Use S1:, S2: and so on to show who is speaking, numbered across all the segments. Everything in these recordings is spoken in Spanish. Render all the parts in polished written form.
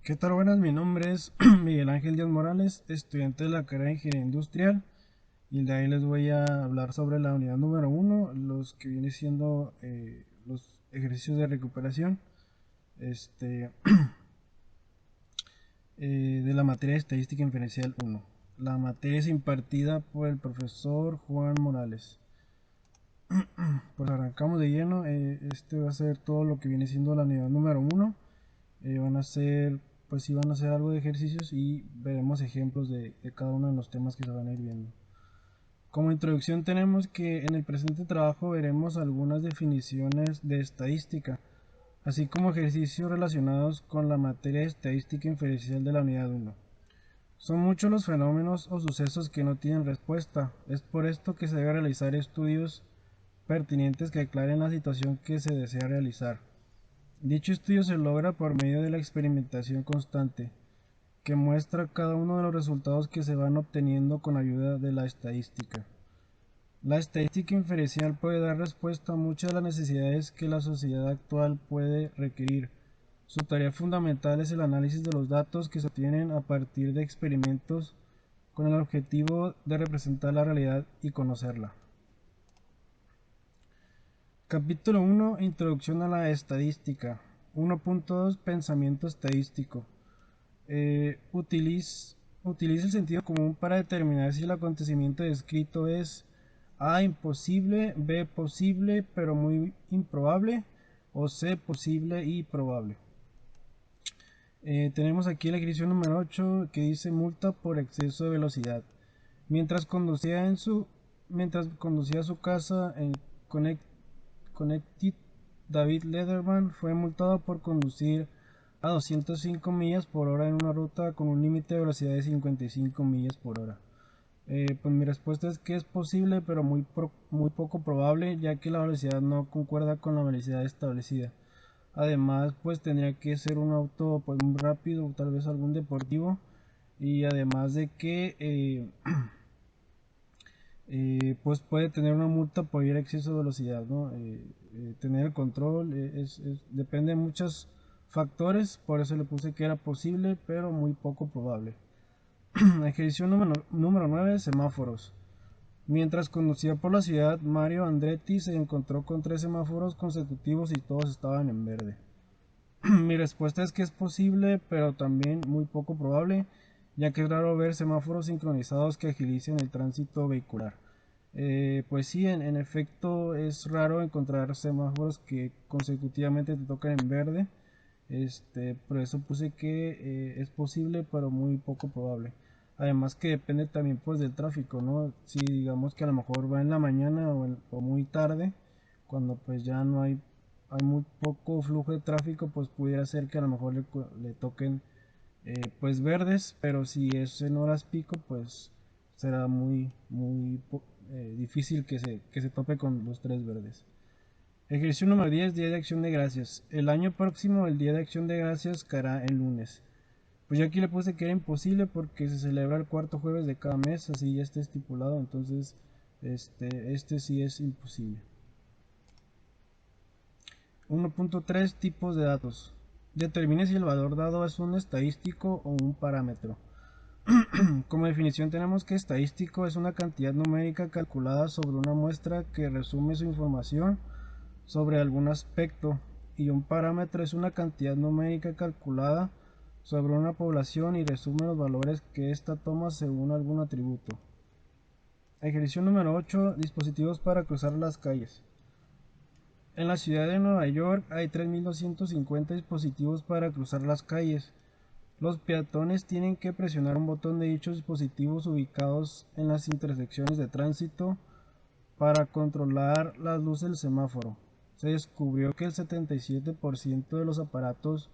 S1: ¿Qué tal? Buenas, mi nombre es Miguel Ángel Díaz Morales, estudiante de la carrera de Ingeniería Industrial, y de ahí les voy a hablar sobre la unidad número uno, los que viene siendo los ejercicios de recuperación este, de la materia de Estadística Inferencial 1. La materia es impartida por el profesor Juan Morales. Pues arrancamos de lleno. Este va a ser todo lo que viene siendo la unidad número uno. Van a ser, pues sí, van a hacer algo de ejercicios y veremos ejemplos de cada uno de los temas que se van a ir viendo. Como introducción tenemos que en el presente trabajo veremos algunas definiciones de estadística, así como ejercicios relacionados con la materia de estadística inferencial de la unidad 1. Son muchos los fenómenos o sucesos que no tienen respuesta. Es por esto que se debe realizar estudios pertinentes que aclaren la situación que se desea realizar. Dicho estudio se logra por medio de la experimentación constante, que muestra cada uno de los resultados que se van obteniendo con ayuda de la estadística. La estadística inferencial puede dar respuesta a muchas de las necesidades que la sociedad actual puede requerir. Su tarea fundamental es el análisis de los datos que se obtienen a partir de experimentos con el objetivo de representar la realidad y conocerla. Capítulo 1. Introducción a la estadística. 1.2. Pensamiento estadístico. Utiliza el sentido común para determinar si el acontecimiento descrito es A. Imposible, B. Posible pero muy improbable, o C. Posible y probable. Tenemos aquí el ejercicio número 8 que dice multa por exceso de velocidad. Mientras conducía, a su casa en Connecticut, David Letterman fue multado por conducir a 205 millas por hora en una ruta con un límite de velocidad de 55 millas por hora. Pues mi respuesta es que es posible, pero muy poco probable, ya que la velocidad no concuerda con la velocidad establecida. Además, pues tendría que ser un auto pues muy rápido, tal vez algún deportivo, y además de que pues puede tener una multa por ir a exceso de velocidad, ¿no? Tener el control depende de muchos factores, por eso le puse que era posible, pero muy poco probable. Ejercicio número 9, semáforos. Mientras conducía por la ciudad, Mario Andretti se encontró con 3 semáforos consecutivos y todos estaban en verde. Mi respuesta es que es posible, pero también muy poco probable, ya que es raro ver semáforos sincronizados que agilicen el tránsito vehicular. Pues sí, en efecto es raro encontrar semáforos que consecutivamente te tocan en verde. Por eso puse que es posible, pero muy poco probable. Además que depende también pues del tráfico, ¿no? Si digamos que a lo mejor va en la mañana o muy tarde, cuando pues ya no hay muy poco flujo de tráfico, pues pudiera ser que a lo mejor le toquen pues verdes, pero si es en horas pico, pues será muy difícil que se tope con los 3 verdes. Ejercicio número 10, Día de Acción de Gracias. El año próximo, el Día de Acción de Gracias caerá el lunes. Pues yo aquí le puse que era imposible porque se celebra el cuarto jueves de cada mes, así ya está estipulado, entonces este sí es imposible. 1.3 Tipos de datos. Determine si el valor dado es un estadístico o un parámetro. Como definición tenemos que estadístico es una cantidad numérica calculada sobre una muestra que resume su información sobre algún aspecto, y un parámetro es una cantidad numérica calculada sobre una población y resume los valores que ésta toma según algún atributo. Ejercicio número 8. Dispositivos para cruzar las calles. En la ciudad de Nueva York hay 3.250 dispositivos para cruzar las calles. Los peatones tienen que presionar un botón de dichos dispositivos ubicados en las intersecciones de tránsito para controlar las luces del semáforo. Se descubrió que el 77% de los aparatos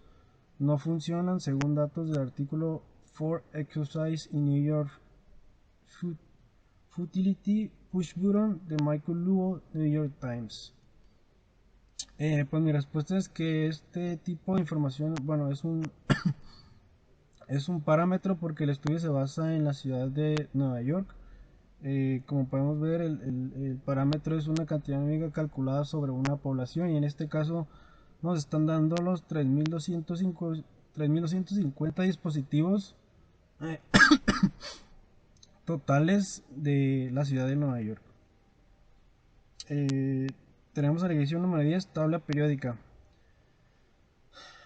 S1: no funcionan según datos del artículo For Exercise in New York Futility Push Button de Michael Luo, New York Times. Pues mi respuesta es que este tipo de información, bueno, es un parámetro porque el estudio se basa en la ciudad de Nueva York. Como podemos ver, el parámetro es una cantidad numérica calculada sobre una población, y en este caso nos están dando los 3.250 dispositivos eh, totales de la ciudad de Nueva York. Tenemos la elección número 10, tabla periódica.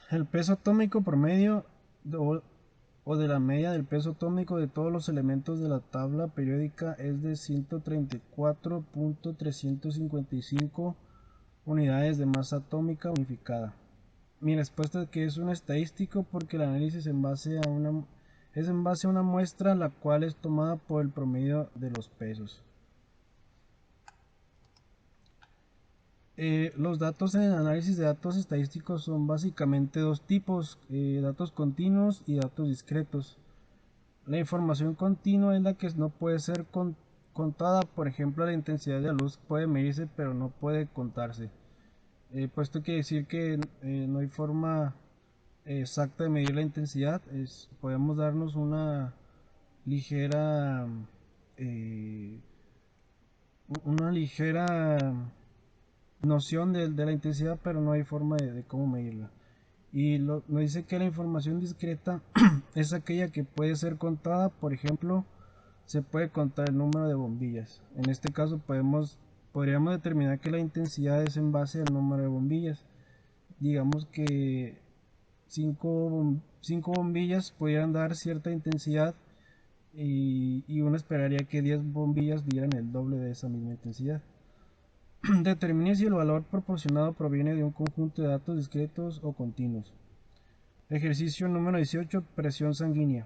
S1: El peso atómico promedio o de la media del peso atómico de todos los elementos de la tabla periódica es de 134.355 unidades de masa atómica unificada. Mi respuesta es que es un estadístico porque el análisis es en base a una muestra la cual es tomada por el promedio de los pesos. Los datos en el análisis de datos estadísticos son básicamente dos tipos, datos continuos y datos discretos. La información continua es la que no puede ser contada, por ejemplo la intensidad de la luz puede medirse pero no puede contarse. Pues esto quiere decir que no hay forma exacta de medir la intensidad, podemos darnos una ligera eh, una ligera noción de la intensidad, pero no hay forma de cómo medirla. Y nos dice que la información discreta es aquella que puede ser contada. Por ejemplo, se puede contar el número de bombillas. En este caso podríamos determinar que la intensidad es en base al número de bombillas. Digamos que 5 bombillas pudieran dar cierta intensidad y uno esperaría que 10 bombillas dieran el doble de esa misma intensidad. Determine si el valor proporcionado proviene de un conjunto de datos discretos o continuos. Ejercicio número 18, presión sanguínea.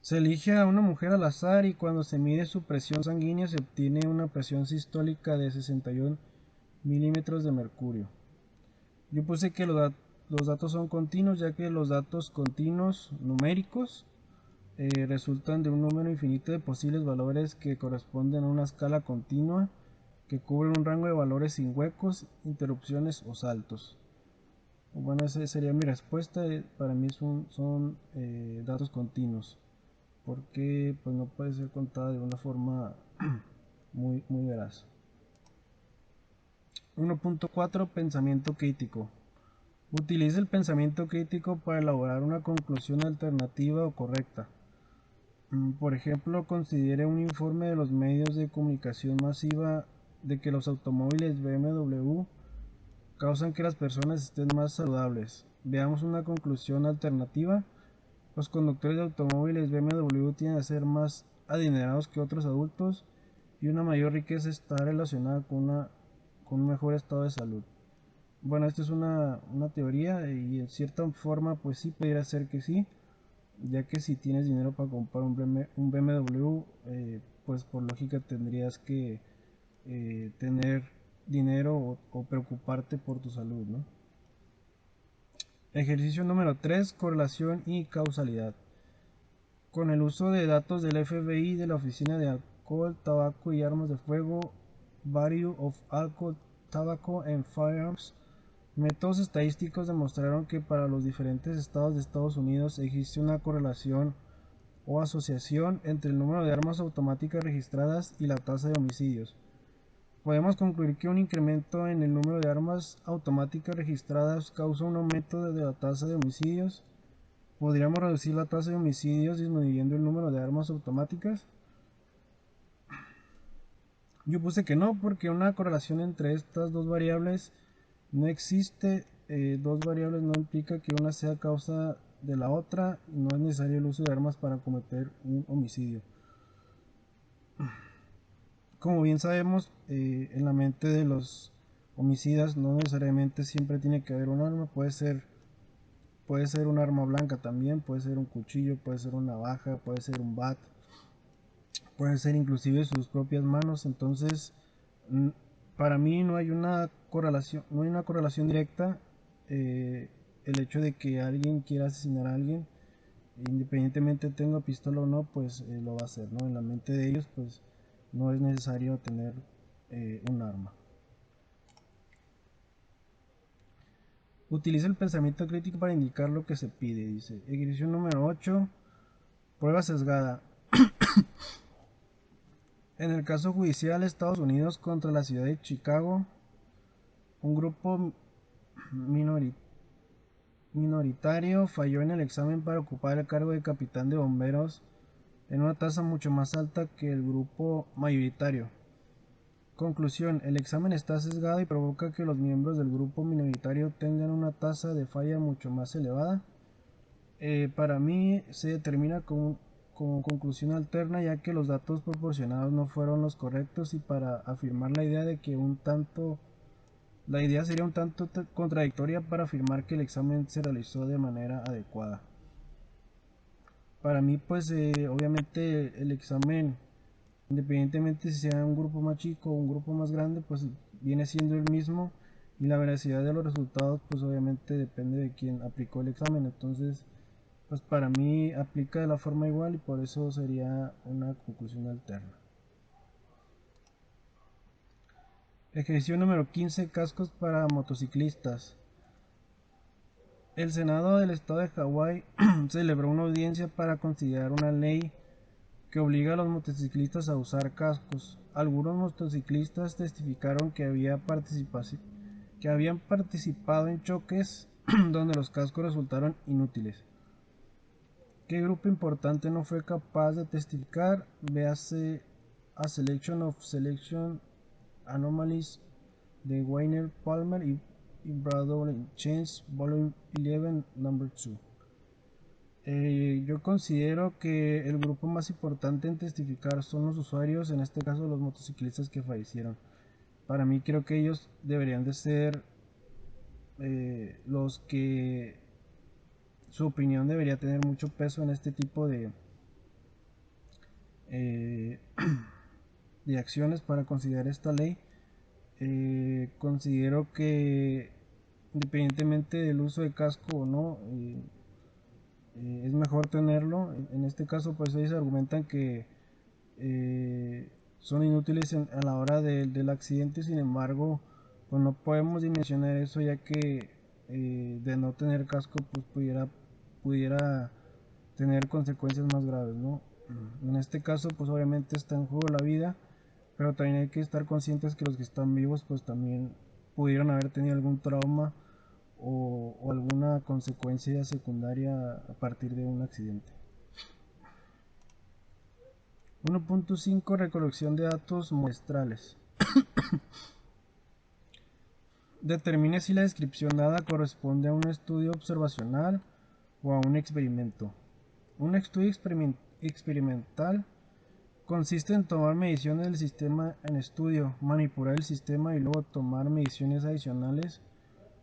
S1: Se elige a una mujer al azar y cuando se mide su presión sanguínea se obtiene una presión sistólica de 61 milímetros de mercurio. Yo puse que los datos son continuos, ya que los datos continuos numéricos resultan de un número infinito de posibles valores que corresponden a una escala continua que cubre un rango de valores sin huecos, interrupciones o saltos. Bueno, esa sería mi respuesta. Para mí son datos continuos, porque pues no puede ser contada de una forma muy veraz. 1.4 Pensamiento crítico. Utiliza el pensamiento crítico para elaborar una conclusión alternativa o correcta. Por ejemplo, considere un informe de los medios de comunicación masiva de que los automóviles BMW causan que las personas estén más saludables. Veamos una conclusión alternativa. Los conductores de automóviles BMW tienden a ser más adinerados que otros adultos y una mayor riqueza está relacionada con un mejor estado de salud. Bueno, esto es una teoría y en cierta forma pues sí podría ser que sí, ya que si tienes dinero para comprar un BMW, pues por lógica tendrías que tener dinero o preocuparte por tu salud, ¿no? Ejercicio número 3, correlación y causalidad. Con el uso de datos del FBI de la Oficina de Alcohol, Tabaco y Armas de Fuego, Bureau of Alcohol, Tobacco and Firearms, métodos estadísticos demostraron que para los diferentes estados de Estados Unidos existe una correlación o asociación entre el número de armas automáticas registradas y la tasa de homicidios. Podemos concluir que un incremento en el número de armas automáticas registradas causa un aumento de la tasa de homicidios. ¿Podríamos reducir la tasa de homicidios disminuyendo el número de armas automáticas? Yo puse que no, porque una correlación entre estas dos variables no existe. Dos variables no implica que una sea causa de la otra. No es necesario el uso de armas para cometer un homicidio. Como bien sabemos, en la mente de los homicidas no necesariamente siempre tiene que haber un arma. Puede ser un arma blanca también, puede ser un cuchillo, puede ser una navaja, puede ser un bat, puede ser inclusive sus propias manos. Entonces, para mí no hay una correlación directa. El hecho de que alguien quiera asesinar a alguien, independientemente tenga pistola o no, pues lo va a hacer, ¿no? En la mente de ellos, pues no es necesario tener un arma. Utiliza el pensamiento crítico para indicar lo que se pide, dice. Ejercicio número 8, prueba sesgada. En el caso judicial Estados Unidos contra la ciudad de Chicago, un grupo minoritario falló en el examen para ocupar el cargo de capitán de bomberos en una tasa mucho más alta que el grupo mayoritario. Conclusión: el examen está sesgado y provoca que los miembros del grupo minoritario tengan una tasa de falla mucho más elevada. Para mí se determina como conclusión alterna, ya que los datos proporcionados no fueron los correctos, y para afirmar la idea de que la idea sería un tanto contradictoria para afirmar que el examen se realizó de manera adecuada. Para mí, pues obviamente el examen, independientemente si sea un grupo más chico o un grupo más grande, pues viene siendo el mismo, y la veracidad de los resultados pues obviamente depende de quien aplicó el examen. Entonces pues para mí aplica de la forma igual, y por eso sería una conclusión alterna. Ejercicio número 15: cascos para motociclistas. El Senado del estado de Hawái celebró una audiencia para considerar una ley que obliga a los motociclistas a usar cascos. Algunos motociclistas testificaron que habían participado en choques donde los cascos resultaron inútiles. ¿Qué grupo importante no fue capaz de testificar? Véase A Selection of Selection Anomalies de Weiner, Palmer y Bradley Chains, Volume 11, Number 2. Yo considero que el grupo más importante en testificar son los usuarios, en este caso los motociclistas que fallecieron. Para mí creo que ellos deberían de ser los que su opinión debería tener mucho peso en este tipo eh, de acciones para considerar esta ley. Considero que independientemente del uso de casco o no, es mejor tenerlo. En este caso pues ellos argumentan que son inútiles a la hora del accidente. Sin embargo, pues no podemos dimensionar eso, ya que de no tener casco pues pudiera tener consecuencias más graves, ¿no? En este caso pues obviamente está en juego la vida, pero también hay que estar conscientes que los que están vivos pues también pudieron haber tenido algún trauma o alguna consecuencia secundaria a partir de un accidente. 1.5: recolección de datos muestrales. Determine si la descripción dada corresponde a un estudio observacional o a un experimento. Un estudio experimental consiste en tomar mediciones del sistema en estudio, manipular el sistema y luego tomar mediciones adicionales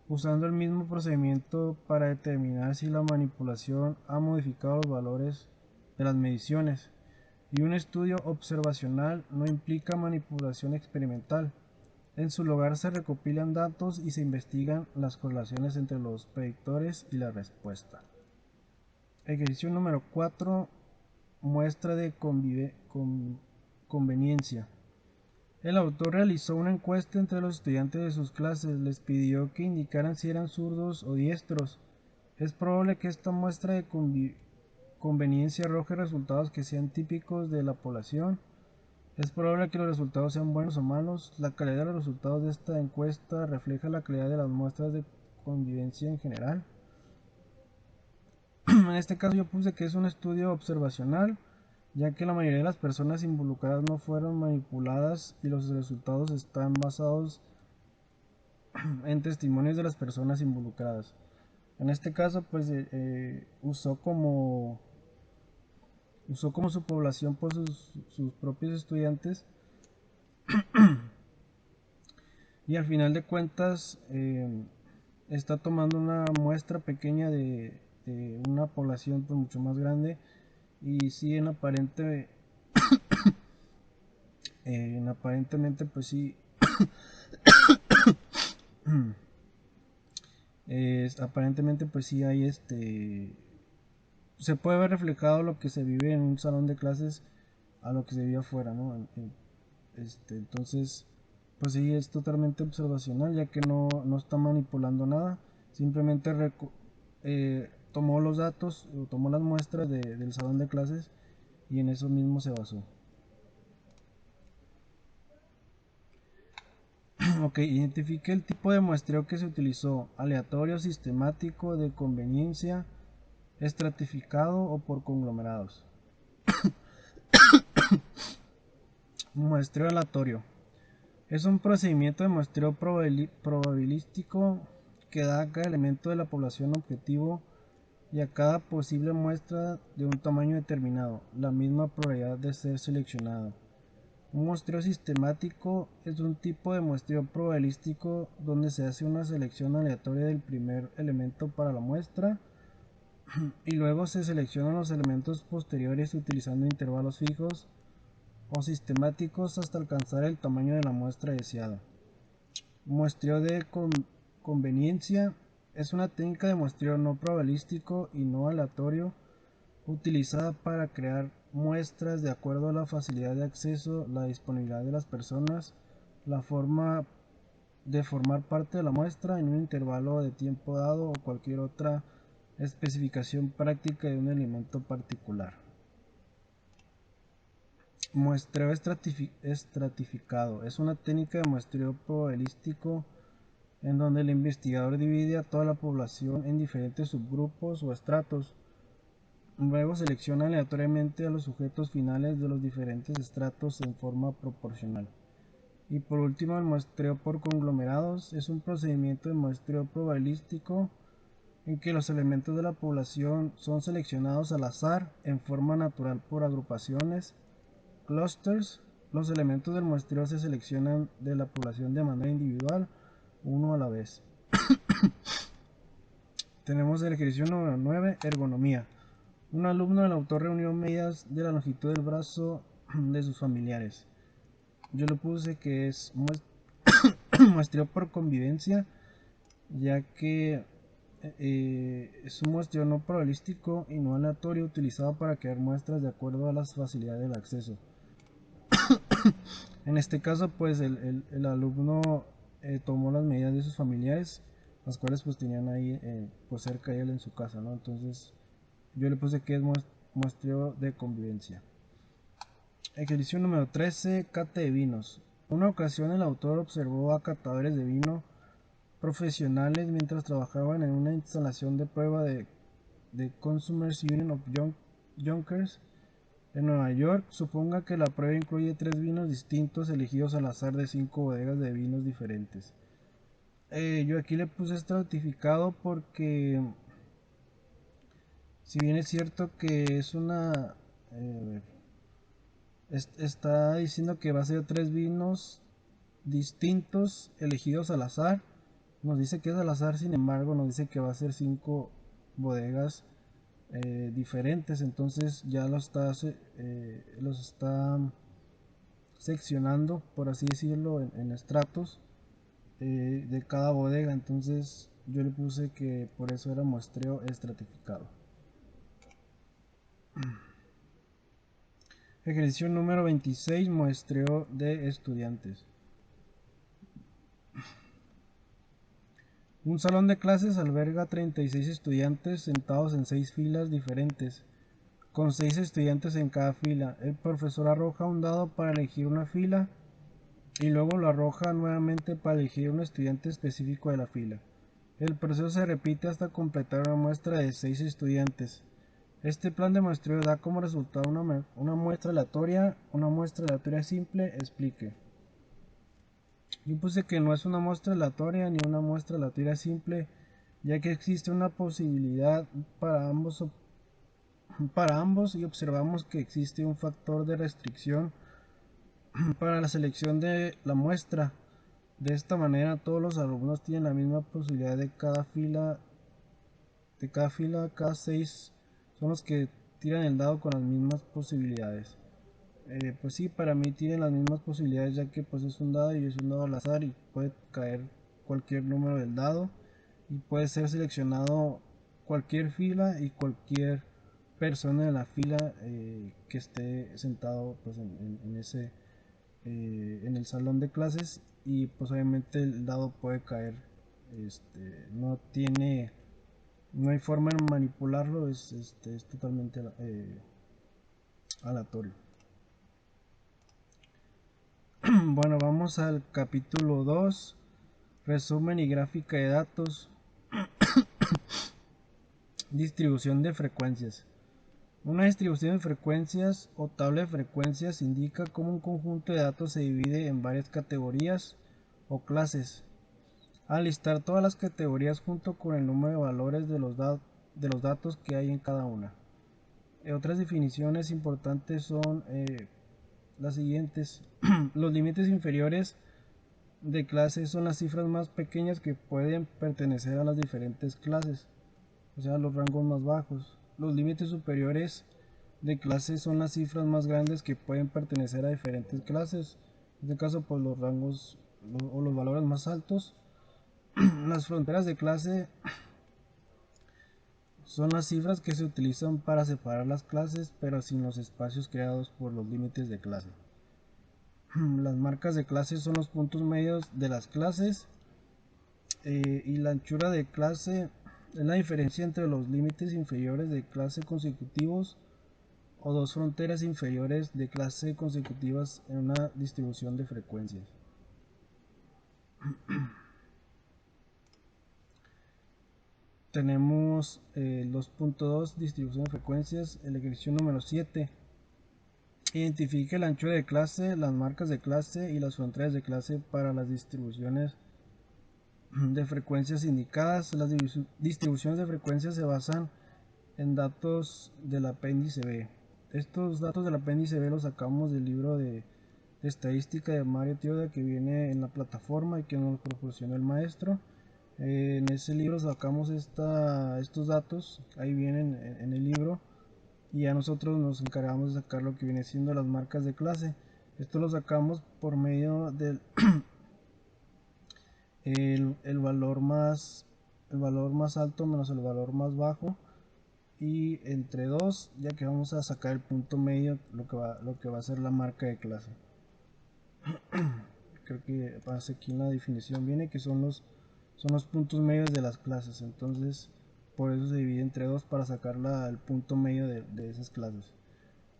S1: usando el mismo procedimiento para determinar si la manipulación ha modificado los valores de las mediciones. Y un estudio observacional no implica manipulación experimental. En su lugar se recopilan datos y se investigan las correlaciones entre los predictores y la respuesta. Ejercicio número 4: muestra de conveniencia. El autor realizó una encuesta entre los estudiantes de sus clases. Les pidió que indicaran si eran zurdos o diestros. Es probable que esta muestra de conveniencia arroje resultados que sean típicos de la población. Es probable que los resultados sean buenos o malos. La calidad de los resultados de esta encuesta refleja la calidad de las muestras de convivencia en general. En este caso yo puse que es un estudio observacional, ya que la mayoría de las personas involucradas no fueron manipuladas y los resultados están basados en testimonios de las personas involucradas. En este caso pues usó como su población por sus propios estudiantes, y al final de cuentas está tomando una muestra pequeña de una población pues mucho más grande, y sí aparentemente pues sí aparentemente pues sí hay se puede ver reflejado lo que se vive en un salón de clases a lo que se vive afuera, ¿no? Entonces pues sí, es totalmente observacional, ya que no está manipulando nada. Simplemente tomó los datos, tomó las muestras del salón de clases, y en eso mismo se basó. Ok, identifique el tipo de muestreo que se utilizó: aleatorio, sistemático, de conveniencia, estratificado o por conglomerados. Muestreo aleatorio es un procedimiento de muestreo probabilístico que da a cada elemento de la población objetivo y a cada posible muestra de un tamaño determinado la misma probabilidad de ser seleccionado. Un muestreo sistemático es un tipo de muestreo probabilístico donde se hace una selección aleatoria del primer elemento para la muestra y luego se seleccionan los elementos posteriores utilizando intervalos fijos o sistemáticos hasta alcanzar el tamaño de la muestra deseada. Muestreo de conveniencia es una técnica de muestreo no probabilístico y no aleatorio utilizada para crear muestras de acuerdo a la facilidad de acceso, la disponibilidad de las personas, la forma de formar parte de la muestra en un intervalo de tiempo dado o cualquier otra especificación práctica de un elemento particular. Muestreo estratificado es una técnica de muestreo probabilístico en donde el investigador divide a toda la población en diferentes subgrupos o estratos. Luego selecciona aleatoriamente a los sujetos finales de los diferentes estratos en forma proporcional. Y por último, el muestreo por conglomerados es un procedimiento de muestreo probabilístico en que los elementos de la población son seleccionados al azar en forma natural por agrupaciones, clusters. Los elementos del muestreo se seleccionan de la población de manera individual, uno a la vez. Tenemos el ejercicio número 9, ergonomía. Un alumno del autor reunió medidas de la longitud del brazo de sus familiares. Yo le puse que es muestreo por convivencia, ya que es un muestreo no probabilístico y no aleatorio utilizado para crear muestras de acuerdo a las facilidades del acceso. En este caso, pues el alumno tomó las medidas de sus familiares, las cuales pues tenían ahí pues cerca de él en su casa, ¿no? Entonces yo le puse que es muestreo de convivencia. Ejercicio número 13, cata de vinos. Una ocasión el autor observó a catadores de vino profesionales mientras trabajaban en una instalación de prueba de Consumers Union of Junkers en Nueva York. Suponga que la prueba incluye 3 vinos distintos elegidos al azar de 5 bodegas de vinos diferentes. Yo aquí le puse estratificado porque si bien es cierto que es una... está diciendo que va a ser 3 vinos distintos elegidos al azar. Nos dice que es al azar, sin embargo nos dice que va a ser 5 bodegas diferentes. Entonces ya los está seccionando, por así decirlo, en estratos de cada bodega. Entonces yo le puse que por eso era muestreo estratificado. Ejercicio número 26, muestreo de estudiantes. Un salón de clases alberga 36 estudiantes sentados en 6 filas diferentes, con 6 estudiantes en cada fila. El profesor arroja un dado para elegir una fila y luego lo arroja nuevamente para elegir un estudiante específico de la fila. El proceso se repite hasta completar una muestra de 6 estudiantes. Este plan de muestreo da como resultado una muestra aleatoria simple. Explique. Yo puse que no es una muestra aleatoria ni una muestra aleatoria simple, ya que existe una posibilidad para ambos y observamos que existe un factor de restricción para la selección de la muestra. De esta manera todos los alumnos tienen la misma posibilidad de cada fila, cada 6 son los que tiran el dado con las mismas posibilidades. Pues sí, para mí tienen las mismas posibilidades, ya que pues es un dado y es un dado al azar y puede caer cualquier número del dado y puede ser seleccionado cualquier fila y cualquier persona de la fila que esté sentado pues en el salón de clases. Y pues obviamente el dado puede caer, no hay forma de manipularlo, es totalmente aleatorio. Bueno, vamos al capítulo 2, resumen y gráfica de datos, distribución de frecuencias. Una distribución de frecuencias o tabla de frecuencias indica cómo un conjunto de datos se divide en varias categorías o clases. Al listar todas las categorías junto con el número de valores de los datos que hay en cada una. Otras definiciones importantes son las siguientes. Los límites inferiores de clase son las cifras más pequeñas que pueden pertenecer a las diferentes clases, o sea, los rangos más bajos. Los límites superiores de clase son las cifras más grandes que pueden pertenecer a diferentes clases. En este caso, pues los rangos o los valores más altos. Las fronteras de clase son las cifras que se utilizan para separar las clases, pero sin los espacios creados por los límites de clase. Las marcas de clase son los puntos medios de las clases, y la anchura de clase es la diferencia entre los límites inferiores de clase consecutivos o dos fronteras inferiores de clase consecutivas en una distribución de frecuencias. Tenemos 2.2 distribución de frecuencias. El ejercicio número 7. Identifique la anchura de clase, las marcas de clase y las fronteras de clase para las distribuciones de frecuencias indicadas. Las distribuciones de frecuencias se basan en datos del apéndice B. Estos datos del apéndice B los sacamos del libro de estadística de Mario Tioda, que viene en la plataforma y que nos proporcionó el maestro. En ese libro sacamos estos datos, ahí vienen en el libro, y ya nosotros nos encargamos de sacar lo que viene siendo las marcas de clase. Esto lo sacamos por medio del el valor más alto menos el valor más bajo, y entre 2, ya que vamos a sacar el punto medio, lo que va a ser la marca de clase. Creo que aquí en la definición viene que son los puntos medios de las clases, entonces por eso se divide entre 2 para sacar el punto medio de esas clases.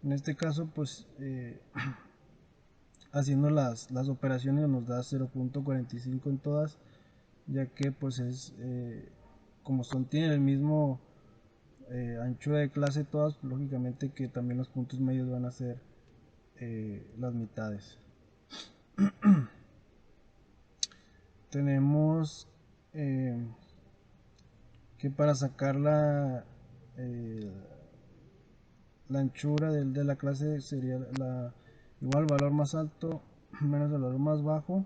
S1: En este caso, pues haciendo las operaciones nos da 0.45 en todas, ya que pues es como tienen el mismo anchura de clase todas, lógicamente que también los puntos medios van a ser las mitades. Tenemos que para sacar la anchura de la clase sería igual valor más alto menos el valor más bajo. En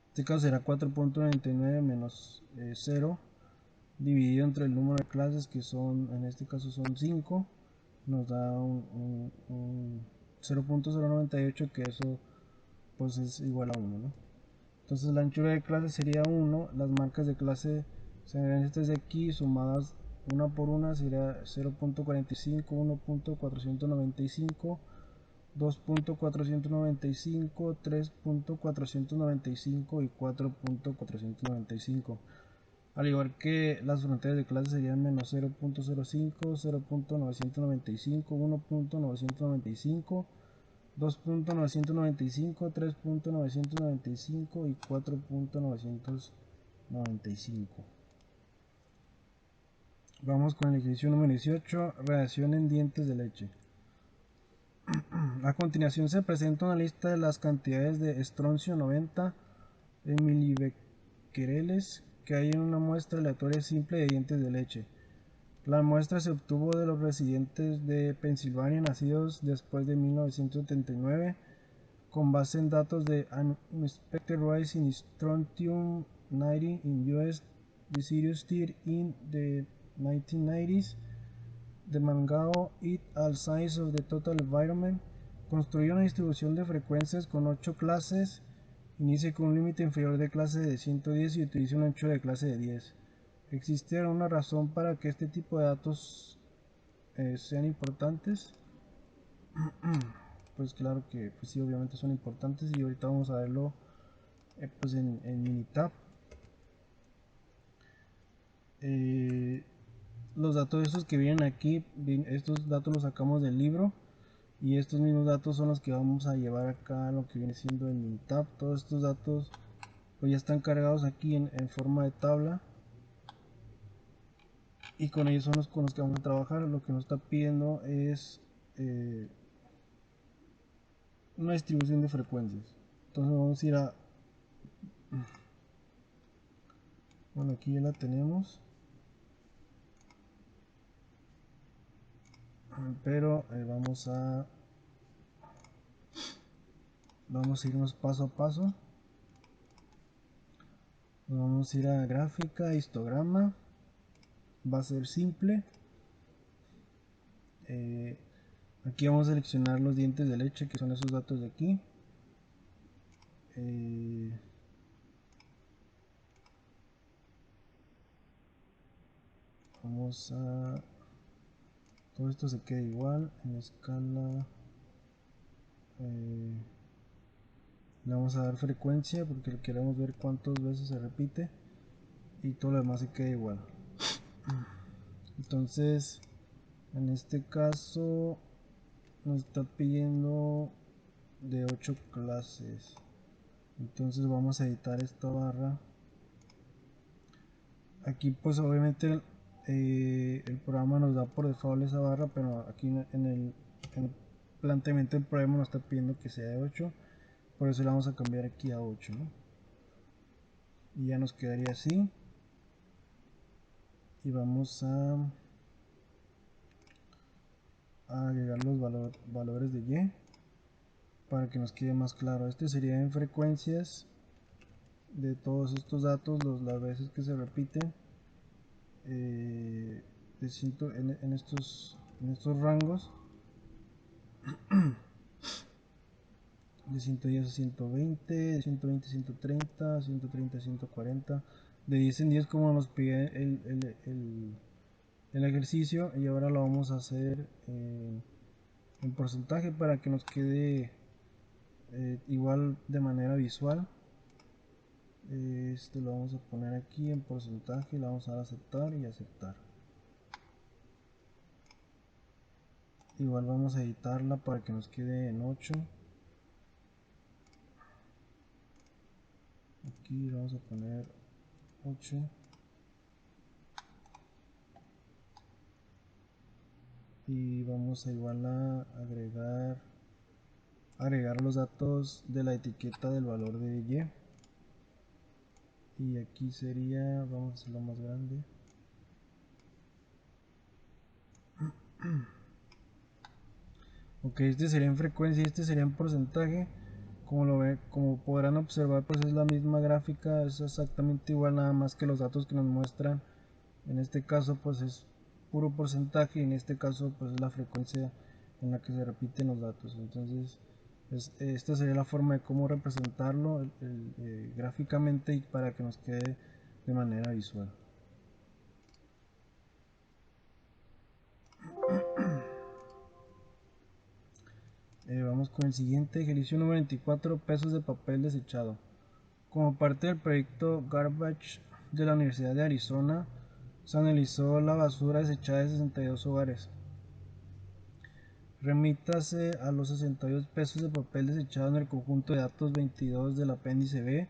S1: este caso será 4.99 menos 0 dividido entre el número de clases, que son, en este caso son 5, nos da un 0.098, que eso pues es igual a 1, ¿no? Entonces la anchura de clase sería 1, las marcas de clase serían estas de aquí, sumadas una por una sería 0.45, 1.495, 2.495, 3.495 y 4.495. Al igual que las fronteras de clase serían menos 0.05, 0.995, 1.995, 2.995, 3.995 y 4.995. Vamos con el ejercicio número 18, radiación en dientes de leche. A continuación se presenta una lista de las cantidades de estroncio 90 en milibecquereles que hay en una muestra aleatoria simple de dientes de leche. La muestra se obtuvo de los residentes de Pensilvania nacidos después de 1979 con base en datos de Unexpected Rise in Strontium 90 in US Deciduous Tear in the 1990s de Mangao et al. Science of the Total Environment. Construye una distribución de frecuencias con 8 clases. Inicia con un límite inferior de clase de 110 y utiliza un ancho de clase de 10. ¿Existe alguna razón para que este tipo de datos sean importantes? Pues claro que pues sí, obviamente son importantes, y ahorita vamos a verlo pues en Minitab. Los datos estos que vienen aquí, estos datos los sacamos del libro, y estos mismos datos son los que vamos a llevar acá a lo que viene siendo el Minitab. Todos estos datos pues ya están cargados aquí en forma de tabla, y con ellos son los con los que vamos a trabajar. Lo que nos está pidiendo es una distribución de frecuencias. Entonces vamos a ir a, bueno, aquí ya la tenemos, pero vamos a irnos paso a paso. Vamos a ir a gráfica, histograma, va a ser simple. Aquí vamos a seleccionar los dientes de leche, que son esos datos de aquí. Vamos a, todo esto se queda igual en escala. Le vamos a dar frecuencia porque queremos ver cuántas veces se repite, y todo lo demás se queda igual. Entonces en este caso nos está pidiendo de 8 clases. Entonces vamos a editar esta barra. Aquí pues obviamente el programa nos da por default esa barra, pero aquí en el planteamiento del programa nos está pidiendo que sea de 8, por eso le vamos a cambiar aquí a 8, ¿no? Y ya nos quedaría así. Y vamos a agregar los valores de Y para que nos quede más claro. Este sería en frecuencias de todos estos datos, las veces que se repiten, en estos rangos de 110 a 120, de 120 a 130, 130 a 140, de 10 en 10 como nos pide el ejercicio. Y ahora lo vamos a hacer en porcentaje para que nos quede igual de manera visual. Este lo vamos a poner aquí en porcentaje, le vamos a dar a aceptar y aceptar. Igual vamos a editarla para que nos quede en 8. Aquí vamos a poner 8. Y vamos a igual a agregar los datos de la etiqueta del valor de Y. Y aquí sería, vamos a hacerlo más grande. Ok, este sería en frecuencia y este sería en porcentaje. Como podrán observar, pues es la misma gráfica, es exactamente igual, nada más que los datos que nos muestran en este caso pues es puro porcentaje, y en este caso pues es la frecuencia en la que se repiten los datos. Entonces esta sería la forma de cómo representarlo gráficamente, y para que nos quede de manera visual. Vamos con el siguiente ejercicio número 24, pesos de papel desechado. Como parte del proyecto Garbage de la Universidad de Arizona, se analizó la basura desechada de 62 hogares. Remítase a los 62 pesos de papel desechado en el conjunto de datos 22 del apéndice B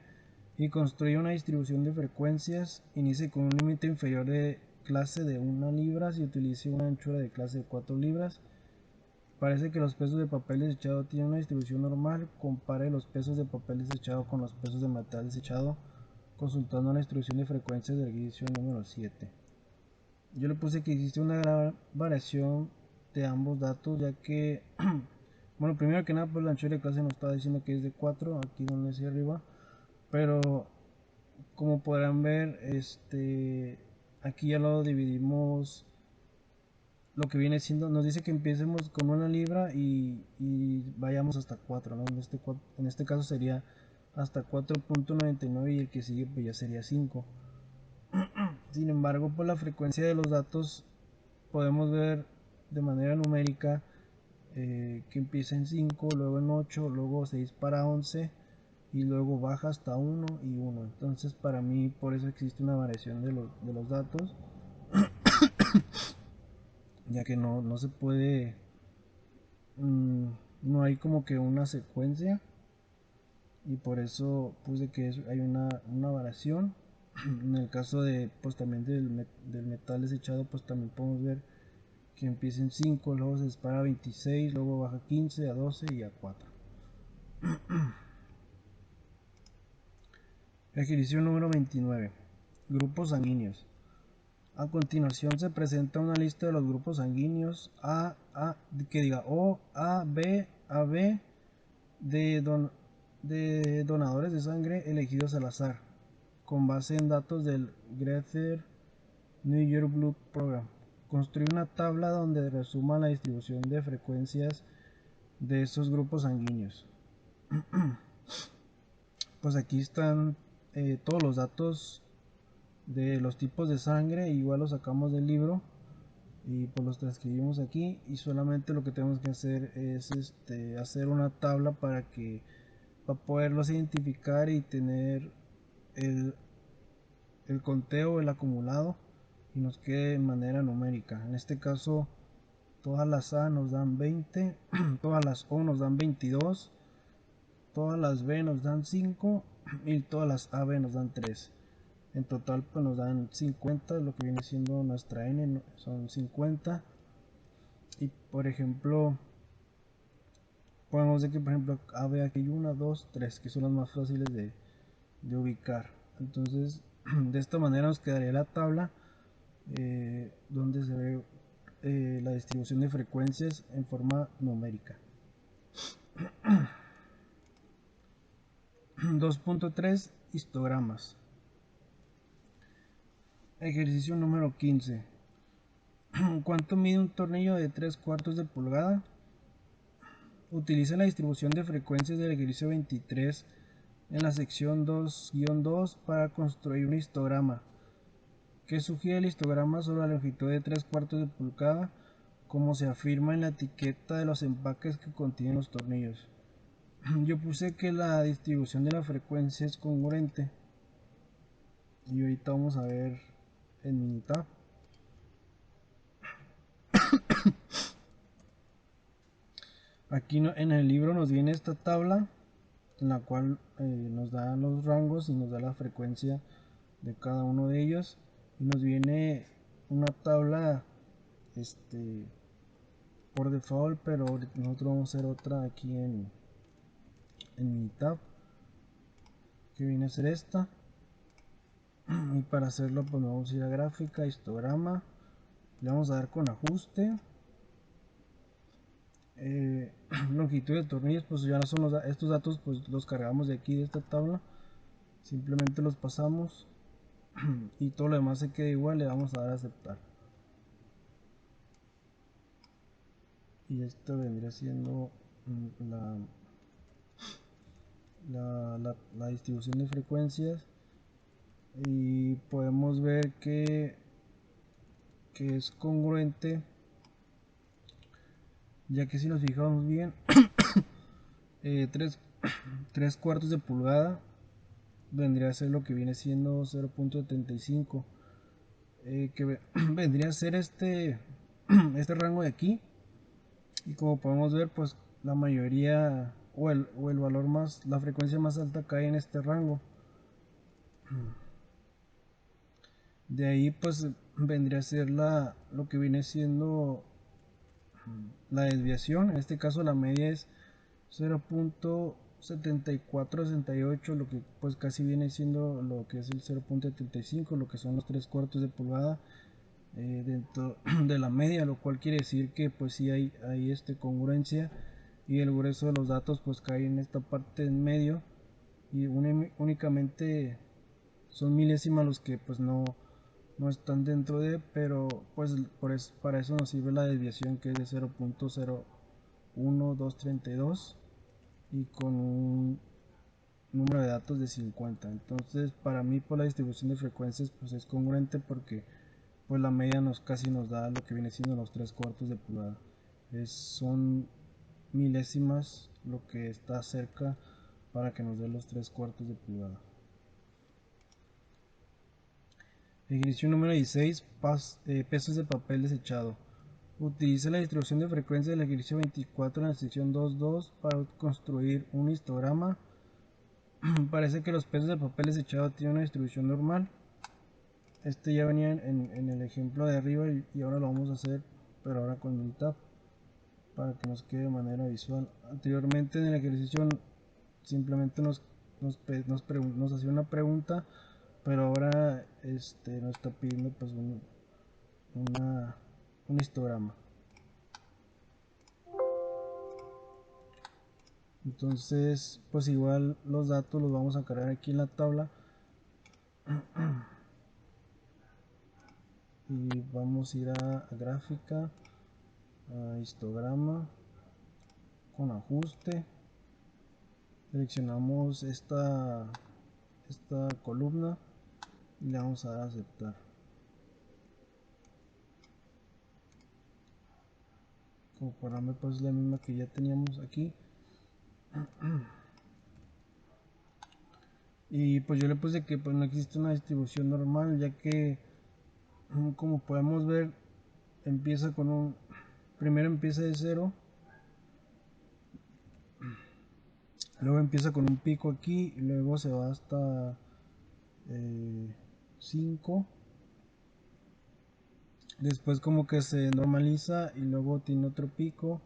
S1: y construya una distribución de frecuencias. Inicie con un límite inferior de clase de 1 libra y utilice una anchura de clase de 4 libras. Parece que los pesos de papel desechado tienen una distribución normal. Compare los pesos de papel desechado con los pesos de material desechado consultando la distribución de frecuencias del ejercicio número 7. Yo le puse que existe una gran variación de ambos datos, ya que bueno, primero que nada pues la anchura de clase nos está diciendo que es de 4, aquí donde es arriba, pero como podrán ver, aquí ya lo dividimos. Lo que viene siendo, nos dice que empecemos con 1 libra y vayamos hasta 4, ¿no? En este caso sería hasta 4.99, y el que sigue pues ya sería 5. Sin embargo, por la frecuencia de los datos podemos ver de manera numérica que empieza en 5, luego en 8, luego se dispara a 11 y luego baja hasta 1 y 1. Entonces para mí por eso existe una variación de los datos, ya que no se puede no hay como que una secuencia, y por eso puse que hay una variación. En el caso de pues también del metal desechado, pues también podemos ver que empieza en 5, luego se dispara a 26, luego baja a 15, a 12 y a 4. Ejercicio número 29. Grupos sanguíneos. A continuación se presenta una lista de los grupos sanguíneos que diga O, A, B, AB de donadores de sangre elegidos al azar, con base en datos del Greater New York Blood Program. Construir una tabla donde resuma la distribución de frecuencias de esos grupos sanguíneos. Pues aquí están todos los datos de los tipos de sangre, igual los sacamos del libro y pues los transcribimos aquí, y solamente lo que tenemos que hacer es hacer una tabla para poderlos identificar y tener el, el conteo, el acumulado, y nos quede de manera numérica. En este caso todas las A nos dan 20, todas las O nos dan 22, todas las B nos dan 5 y todas las AB nos dan 3. En total pues nos dan 50, lo que viene siendo nuestra N son 50. Y por ejemplo podemos ver que por ejemplo AB aquí hay 1, 2, 3, que son las más fáciles de ubicar. Entonces de esta manera nos quedaría la tabla donde se ve la distribución de frecuencias en forma numérica. 2.3 histogramas. Ejercicio número 15. ¿Cuánto mide un tornillo de 3/4 de pulgada? Utiliza la distribución de frecuencias del ejercicio 23 en la sección 2-2 para construir un histograma. ¿Qué sugiere el histograma sobre la longitud de 3/4 de pulgada, como se afirma en la etiqueta de los empaques que contienen los tornillos? Yo puse que la distribución de la frecuencia es congruente, y ahorita vamos a ver en Minitab. Aquí en el libro nos viene esta tabla en la cual nos da los rangos y nos da la frecuencia de cada uno de ellos, y nos viene una tabla por default, pero nosotros vamos a hacer otra aquí en Minitab, que viene a ser esta. Y para hacerlo pues vamos a ir a gráfica, histograma, le vamos a dar con ajuste, longitud de tornillos, pues ya son estos datos, pues los cargamos de aquí de esta tabla, simplemente los pasamos y todo lo demás se queda igual, le vamos a dar a aceptar. Y esto vendría siendo la distribución de frecuencias, y podemos ver que es congruente, ya que si nos fijamos bien 3/4 de pulgada vendría a ser lo que viene siendo 0.75, que vendría a ser este rango de aquí. Y como podemos ver, pues la mayoría o el valor más, la frecuencia más alta cae en este rango. De ahí pues vendría a ser lo que viene siendo la desviación. En este caso la media es 0.7468, lo que pues casi viene siendo lo que es el 0.75, lo que son los 3/4 de pulgada dentro de la media, lo cual quiere decir que pues sí hay congruencia, y el grueso de los datos pues cae en esta parte en medio, y únicamente son milésimas los que pues no están dentro de, pero pues para eso nos sirve la desviación, que es de 0.01232 y con un número de datos de 50. Entonces para mí por la distribución de frecuencias pues es congruente, porque pues la media casi nos da lo que viene siendo los 3/4 de pulgada. Son milésimas lo que está cerca para que nos dé los 3/4 de pulgada. Ejercicio número 16, pesos de papel desechado. Utilice la distribución de frecuencia del ejercicio 24 en la sección 2.2 para construir un histograma. Parece que los pesos de papel desechado tienen una distribución normal. Este ya venía en el ejemplo de arriba y ahora lo vamos a hacer, pero ahora con Minitab, para que nos quede de manera visual. Anteriormente en el ejercicio simplemente nos hacía una pregunta, pero ahora nos está pidiendo pues un histograma. Entonces pues igual los datos los vamos a cargar aquí en la tabla y vamos a ir a gráfica, a histograma, con ajuste, seleccionamos esta columna y le vamos a dar a aceptar. Como parámetro pues la misma que ya teníamos aquí. Y pues yo le puse que pues no existe una distribución normal, ya que como podemos ver empieza con primero empieza de 0, luego empieza con un pico aquí y luego se va hasta 5, después como que se normaliza y luego tiene otro pico,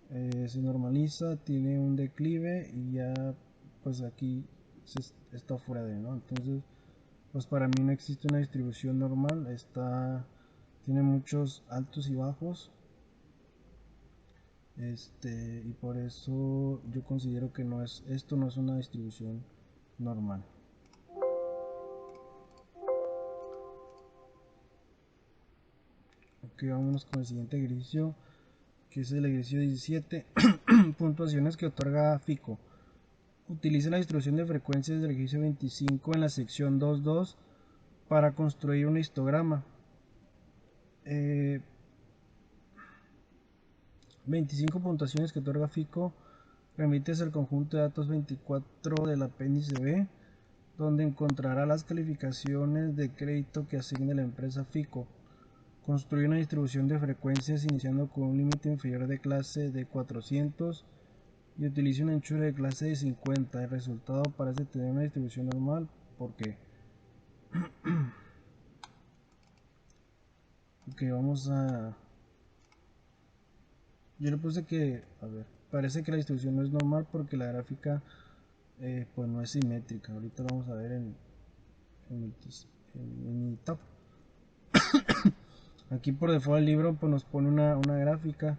S1: se normaliza, tiene un declive y ya pues aquí está fuera de, ¿no? Entonces pues para mí no existe una distribución normal, tiene muchos altos y bajos, y por eso yo considero que esto no es una distribución normal. Ok, vámonos con el siguiente ejercicio, que es el ejercicio 17. Puntuaciones que otorga FICO. Utilice la distribución de frecuencias del ejercicio 25 en la sección 2.2 para construir un histograma. 25 puntuaciones que otorga FICO remites al conjunto de datos 24 del apéndice B, donde encontrará las calificaciones de crédito que asigne la empresa FICO. Construye una distribución de frecuencias iniciando con un límite inferior de clase de 400 y utilice una anchura de clase de 50. El resultado parece tener una distribución normal. ¿Por qué? Ok, vamos a... Yo le puse que, a ver, parece que la distribución no es normal porque la gráfica pues no es simétrica. Ahorita lo vamos a ver en mi tab. Aquí por default el libro pues nos pone una gráfica.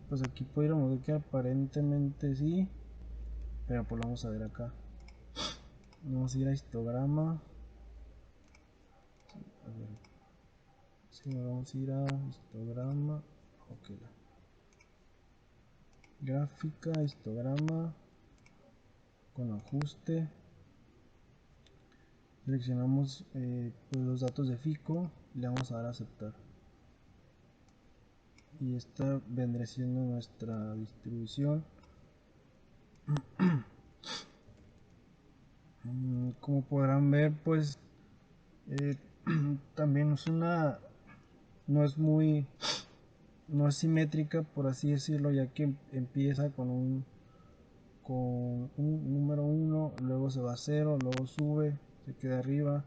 S1: Pues aquí podríamos ver que aparentemente sí, pero pues lo vamos a ver acá. Vamos a ir a histograma. A ver, sí, vamos a ir a histograma. Ok, gráfica, histograma, con ajuste. Seleccionamos pues los datos de FICO y le vamos a dar a aceptar. Y esta vendrá siendo nuestra distribución. Como podrán ver, pues también no es simétrica, por así decirlo, ya que empieza con un número 1, luego se va a 0, luego sube, se queda arriba,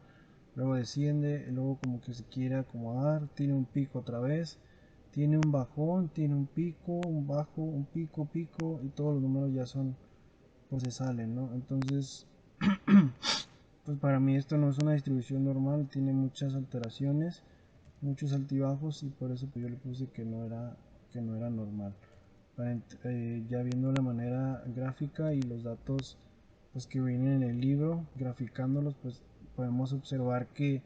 S1: luego desciende, luego como que se quiere acomodar, tiene un pico otra vez, tiene un bajón, tiene un pico, un bajo, un pico, pico, y todos los números ya son, pues se salen, ¿no? Entonces pues para mí esto no es una distribución normal, tiene muchas alteraciones, muchos altibajos, y por eso pues yo le puse que no era normal. Ya viendo la manera gráfica y los datos pues que vienen en el libro, graficándolos, pues podemos observar que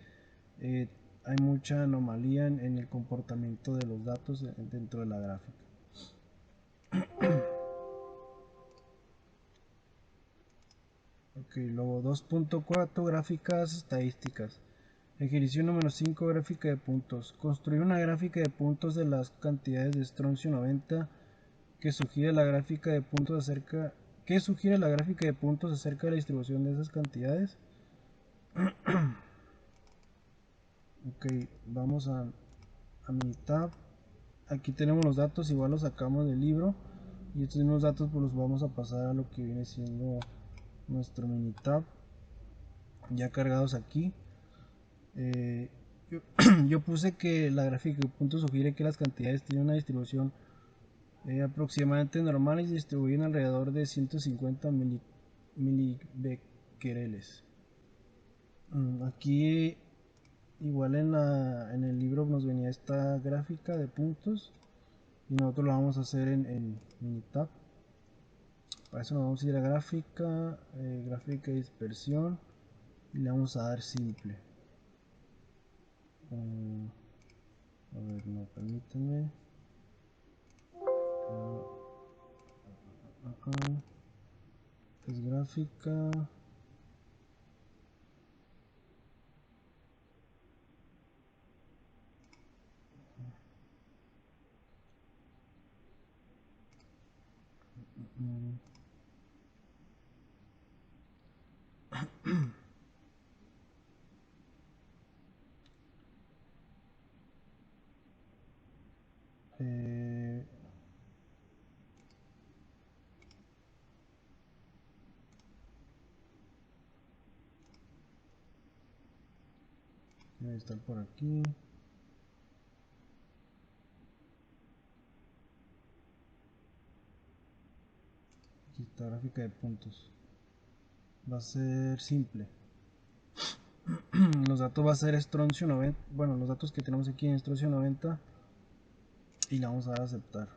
S1: hay mucha anomalía en el comportamiento de los datos dentro de la gráfica. Ok, luego 2.4, gráficas estadísticas. Ejercicio número 5, gráfica de puntos. Construir una gráfica de puntos de las cantidades de estroncio 90 que sugiere la gráfica de puntos acerca de la distribución de esas cantidades. Ok, vamos a mi tab aquí tenemos los datos, igual los sacamos del libro, y estos mismos datos pues los vamos a pasar a lo que viene siendo nuestro Minitab ya cargados aquí. Yo, yo puse que la gráfica de puntos sugiere que las cantidades tienen una distribución aproximadamente normal y se distribuyen alrededor de 150 milibecquereles. Aquí igual en el libro nos venía esta gráfica de puntos y nosotros lo vamos a hacer en Minitab. Para eso nos vamos a ir a gráfica, gráfica de dispersión, y le vamos a dar simple. A ver, no, permítanme. Es gráfica. Eh, Debe estar por aquí. Aquí está gráfica de puntos. Va a ser simple. Los datos va a ser Stroncio 90. Bueno, los datos que tenemos aquí en Stroncio 90. Y le vamos a dar a aceptar.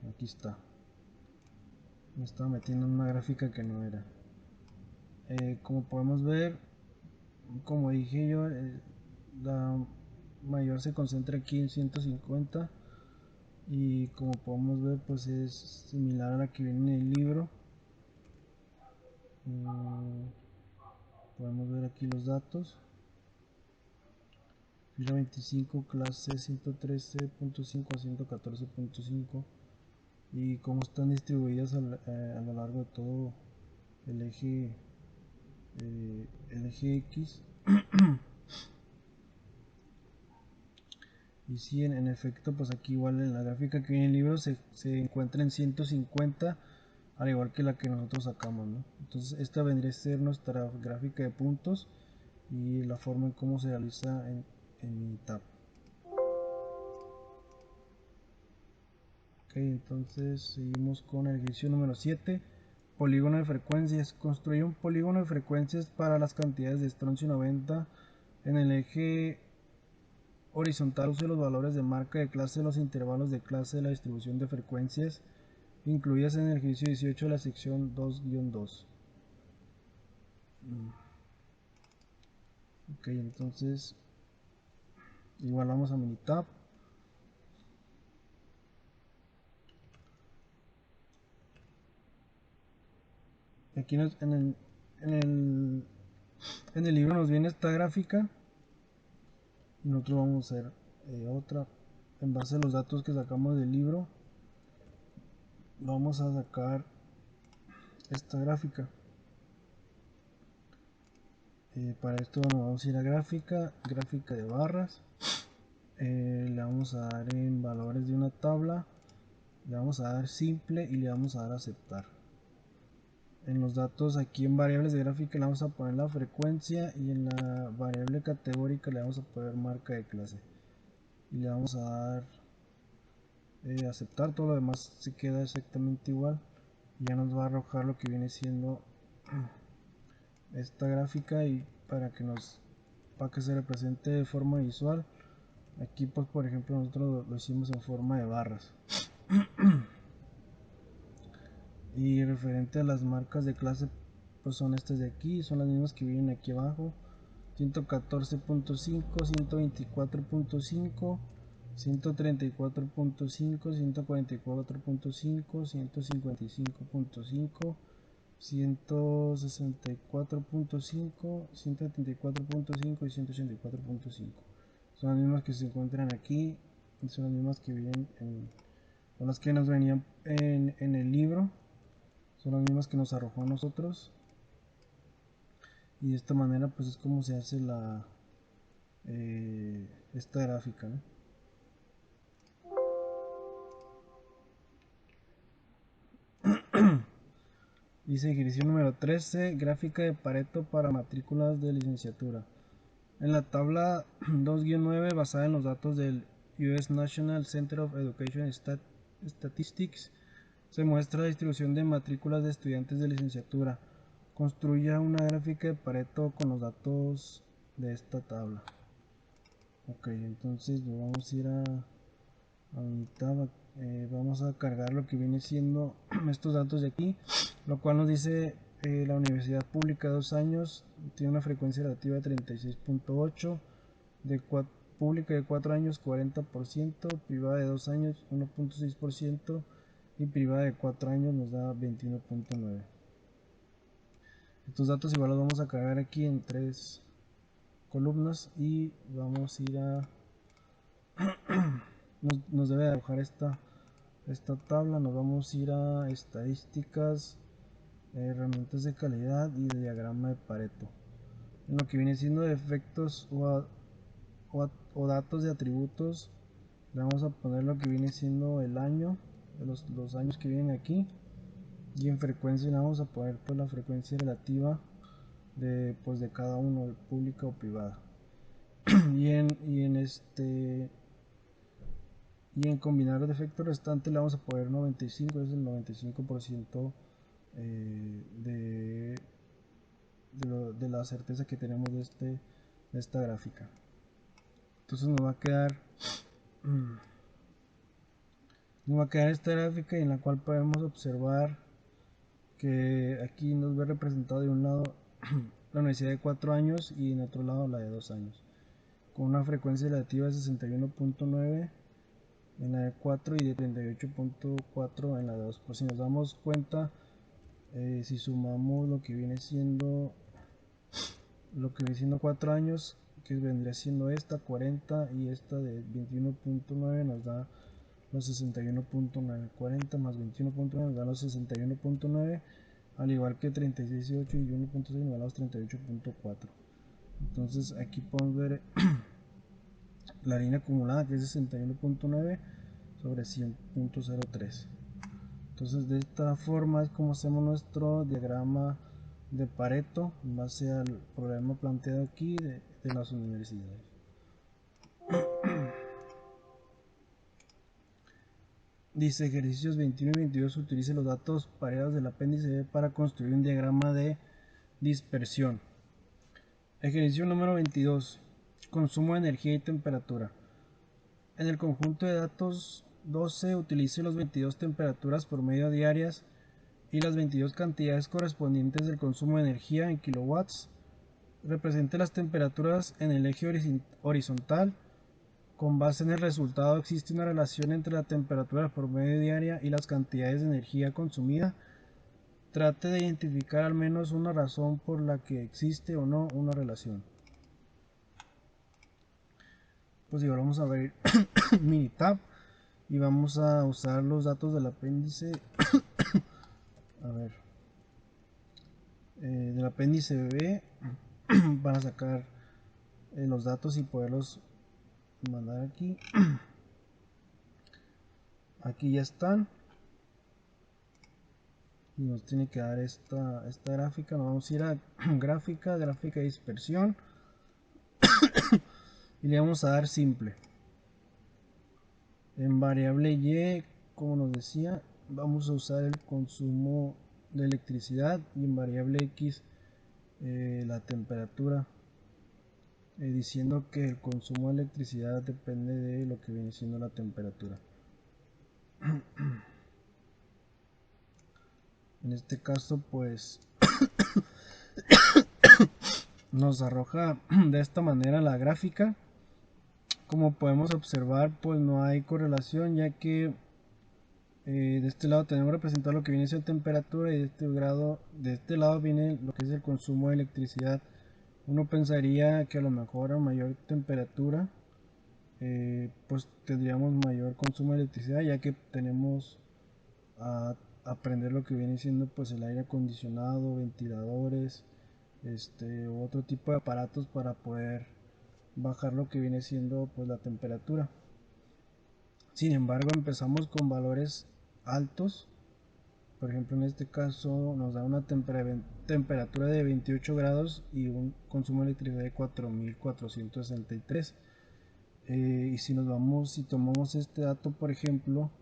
S1: Aquí está. Me estaba metiendo en una gráfica que no era. Como podemos ver, como dije yo, la mayor se concentra aquí en 150. Y como podemos ver, pues es similar a la que viene en el libro. Podemos ver aquí los datos. Fila 25, clase 113.5 a 114.5, y cómo están distribuidas a lo largo de todo el eje, X. Y si en efecto, pues aquí igual en la gráfica que viene en el libro se encuentra en 150, al igual que la que nosotros sacamos, ¿no? Entonces esta vendría a ser nuestra gráfica de puntos y la forma en cómo se realiza en Minitab. Ok, entonces seguimos con el ejercicio número 7. Polígono de frecuencias. Construye un polígono de frecuencias para las cantidades de estroncio 90 en el eje horizontal. Use los valores de marca de clase de los intervalos de clase de la distribución de frecuencias incluidas en el ejercicio 18 de la sección 2-2. Ok, entonces igual vamos a Minitab. Aquí en el libro nos viene esta gráfica. Nosotros vamos a hacer otra en base a los datos que sacamos del libro. Vamos a sacar esta gráfica. Para esto vamos a ir a gráfica, gráfica de barras. Le vamos a dar en valores de una tabla, le vamos a dar simple y le vamos a dar aceptar. En los datos aquí en variables de gráfica le vamos a poner la frecuencia, y en la variable categórica le vamos a poner marca de clase y le vamos a dar aceptar. Todo lo demás se queda exactamente igual y ya nos va a arrojar lo que viene siendo esta gráfica, y para que se represente de forma visual. Aquí pues por ejemplo nosotros lo hicimos en forma de barras. Y referente a las marcas de clase, pues son estas de aquí, son las mismas que vienen aquí abajo: 114.5, 124.5, 134.5, 144.5, 155.5, 164.5, 174.5 y 184.5. Son las mismas que se encuentran aquí y son las mismas que vienen son las que nos venían en el libro. Son las mismas que nos arrojó a nosotros, y de esta manera pues es como se hace esta gráfica, ¿no? Dice ejercicio número 13, gráfica de Pareto para matrículas de licenciatura. En la tabla 2-9, basada en los datos del US National Center of Education Statistics, se muestra la distribución de matrículas de estudiantes de licenciatura. Construya una gráfica de Pareto con los datos de esta tabla. Ok, entonces nos vamos a ir a mi tab, vamos a cargar lo que viene siendo estos datos de aquí, lo cual nos dice la universidad pública 2 años tiene una frecuencia relativa de 36.8, pública de 4 años 40%, privada de 2 años 1.6% y privada de 4 años nos da 21.9. Estos datos igual los vamos a cargar aquí en 3 columnas y vamos a ir a nos debe arrojar esta tabla. Nos vamos a ir a estadísticas, herramientas de calidad y diagrama de Pareto. En lo que viene siendo de efectos o datos de atributos, le vamos a poner lo que viene siendo el año, de los años que vienen aquí, y en frecuencia le vamos a poner pues la frecuencia relativa de cada uno, pública o privada. y en combinar el efecto restante le vamos a poner 95, es el 95% de la certeza que tenemos de esta gráfica. Entonces nos va a quedar esta gráfica en la cual podemos observar que aquí nos ve representado de un lado la universidad de 4 años y en otro lado la de 2 años, con una frecuencia relativa de 61.9 en la de 4 y de 38.4 en la de 2. Por si nos damos cuenta, si sumamos lo que viene siendo 4 años, que vendría siendo esta 40 y esta de 21.9, nos da los 61.9. 40 más 21.9 nos da los 61.9, al igual que 36.8 y 1.6 nos da los 38.4. entonces aquí podemos ver la línea acumulada, que es 61.9 sobre 100.03. entonces de esta forma es como hacemos nuestro diagrama de Pareto en base al problema planteado aquí de las universidades. Dice ejercicios 21 y 22, utilice los datos pareados del apéndice B para construir un diagrama de dispersión. Ejercicio número 22, consumo de energía y temperatura. En el conjunto de datos 12 utilice los 22 temperaturas por medio diarias y las 22 cantidades correspondientes del consumo de energía en kilowatts. Represente las temperaturas en el eje horizontal. Con base en el resultado existe una relación entre la temperatura por medio diaria y las cantidades de energía consumida. Trate de identificar al menos una razón por la que existe o no una relación. Pues igual vamos a abrir Minitab y vamos a usar los datos del apéndice a ver del apéndice B para sacar los datos y poderlos mandar aquí. Aquí ya están y nos tiene que dar esta gráfica. Nos vamos a ir a gráfica de dispersión y le vamos a dar simple. En variable y, como nos decía, vamos a usar el consumo de electricidad, y en variable x la temperatura, diciendo que el consumo de electricidad depende de lo que viene siendo la temperatura. En este caso pues nos arroja de esta manera la gráfica. Como podemos observar, pues no hay correlación, ya que de este lado tenemos representado lo que viene siendo temperatura y de este lado viene lo que es el consumo de electricidad. Uno pensaría que a lo mejor a mayor temperatura pues tendríamos mayor consumo de electricidad, ya que tenemos a prender lo que viene siendo pues el aire acondicionado, ventiladores, u otro tipo de aparatos para poder bajar lo que viene siendo pues la temperatura. Sin embargo, empezamos con valores altos, por ejemplo en este caso nos da una temperatura de 28 grados y un consumo de electricidad de 4463. Y si nos vamos, si tomamos este dato por ejemplo,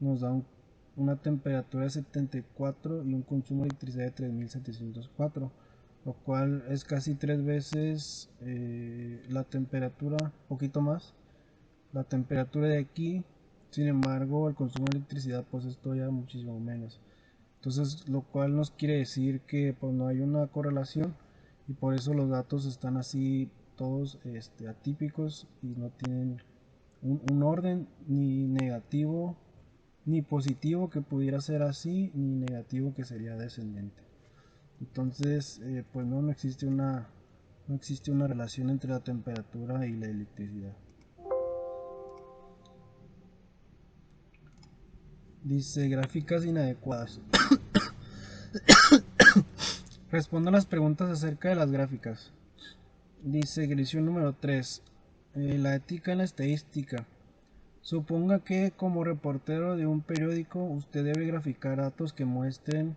S1: nos da una temperatura de 74 y un consumo de electricidad de 3704, lo cual es casi 3 veces la temperatura, poquito más, la temperatura de aquí. Sin embargo, el consumo de electricidad pues es todavía muchísimo menos. Entonces, lo cual nos quiere decir que pues no hay una correlación y por eso los datos están así todos atípicos y no tienen un orden ni negativo ni positivo que pudiera ser así, ni negativo que sería descendente. Entonces, pues no existe no existe una relación entre la temperatura y la electricidad. Dice gráficas inadecuadas. Respondo a las preguntas acerca de las gráficas. Dice ejercicio número 3. La ética en la estadística. Suponga que como reportero de un periódico usted debe graficar datos que muestren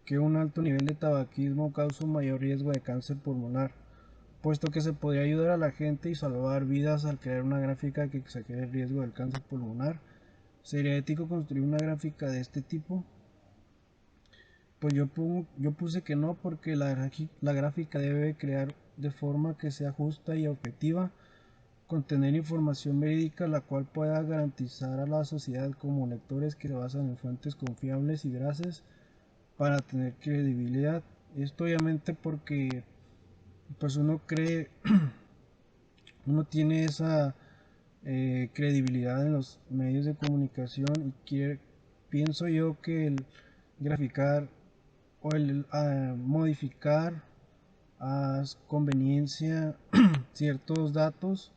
S1: que un alto nivel de tabaquismo causa un mayor riesgo de cáncer pulmonar, puesto que se podría ayudar a la gente y salvar vidas al crear una gráfica que exagere el riesgo del cáncer pulmonar. ¿Sería ético construir una gráfica de este tipo? Pues yo puse que no, porque la gráfica debe crear de forma que sea justa y objetiva, contener información verídica la cual pueda garantizar a la sociedad como lectores que se basan en fuentes confiables y veraces para tener credibilidad. Esto obviamente porque pues uno cree, uno tiene esa credibilidad en los medios de comunicación y pienso yo que el graficar o el modificar a conveniencia ciertos datos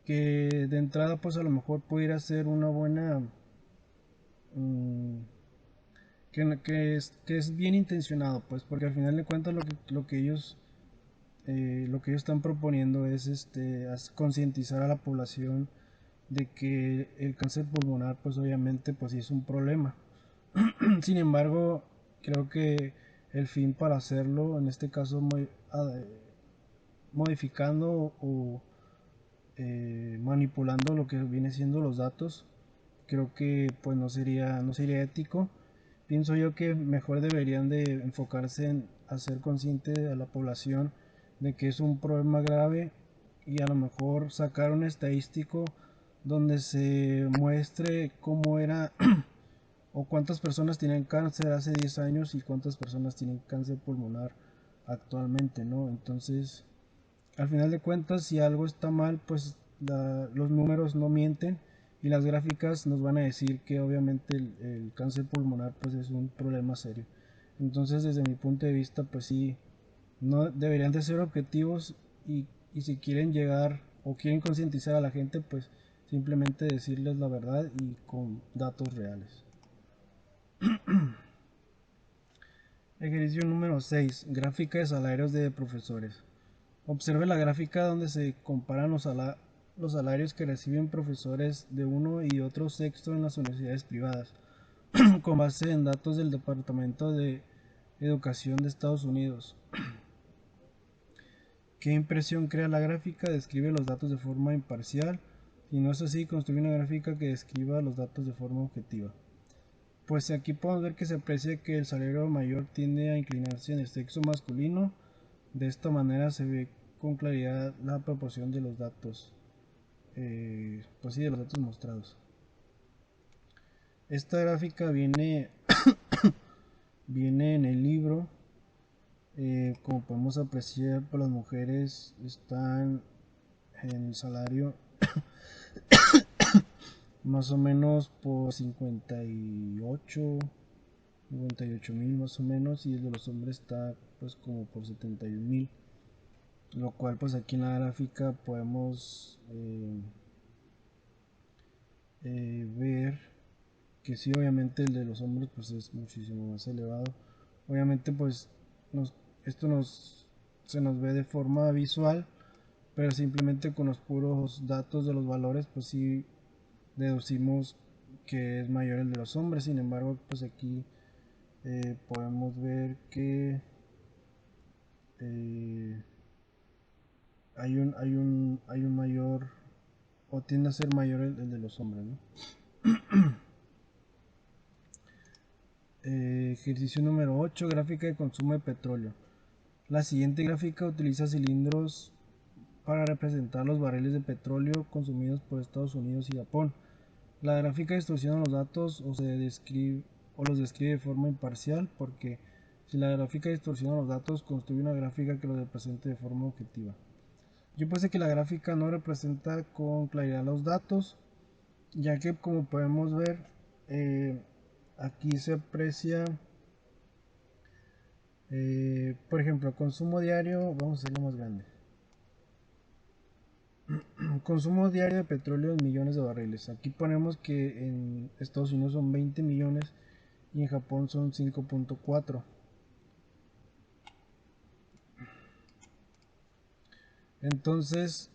S1: que de entrada pues a lo mejor pudiera ser una buena que es bien intencionado, pues porque al final de cuentas lo que ellos están proponiendo es concientizar a la población de que el cáncer pulmonar pues obviamente pues sí es un problema. Sin embargo, creo que el fin para hacerlo, en este caso modificando o manipulando lo que viene siendo los datos, creo que pues no sería ético. Pienso yo que mejor deberían de enfocarse en hacer consciente a la población de que es un problema grave y a lo mejor sacar un estadístico donde se muestre cómo era o cuántas personas tienen cáncer hace 10 años y cuántas personas tienen cáncer pulmonar actualmente, ¿no? Entonces, al final de cuentas, si algo está mal, pues los números no mienten y las gráficas nos van a decir que obviamente el cáncer pulmonar pues es un problema serio. Entonces, desde mi punto de vista, pues sí, no deberían de ser objetivos y si quieren llegar o quieren concientizar a la gente, pues simplemente decirles la verdad y con datos reales. Ejercicio número 6. Gráfica de salarios de profesores. Observe la gráfica donde se comparan los salarios que reciben profesores de uno y otro sexo en las universidades privadas, con base en datos del Departamento de Educación de Estados Unidos. ¿Qué impresión crea la gráfica? Describe los datos de forma imparcial. Si no es así, construye una gráfica que describa los datos de forma objetiva. Pues aquí podemos ver que se aprecia que el salario mayor tiende a inclinarse en el sexo masculino. De esta manera se ve con claridad la proporción de los datos, pues sí, de los datos mostrados. Esta gráfica viene en el libro. Como podemos apreciar, pues las mujeres están en el salario más o menos por 58.000 más o menos, y el de los hombres está pues como por 71.000, lo cual pues aquí en la gráfica podemos ver que sí, obviamente el de los hombres pues es muchísimo más elevado. Obviamente pues esto se nos ve de forma visual, pero simplemente con los puros datos de los valores pues sí deducimos que es mayor el de los hombres. Sin embargo, pues aquí podemos ver que hay un mayor, o tiende a ser mayor el de los hombres, ¿no? Ejercicio número 8, gráfica de consumo de petróleo. La siguiente gráfica utiliza cilindros para representar los barriles de petróleo consumidos por Estados Unidos y Japón. La gráfica distorsiona los datos o los describe de forma imparcial, porque si la gráfica distorsiona los datos, construye una gráfica que los represente de forma objetiva. Yo puse que la gráfica no representa con claridad los datos, ya que como podemos ver, aquí se aprecia, por ejemplo, consumo diario, vamos a hacerlo más grande. Consumo diario de petróleo en millones de barriles. Aquí ponemos que en Estados Unidos son 20 millones y en Japón son 5.4. Entonces,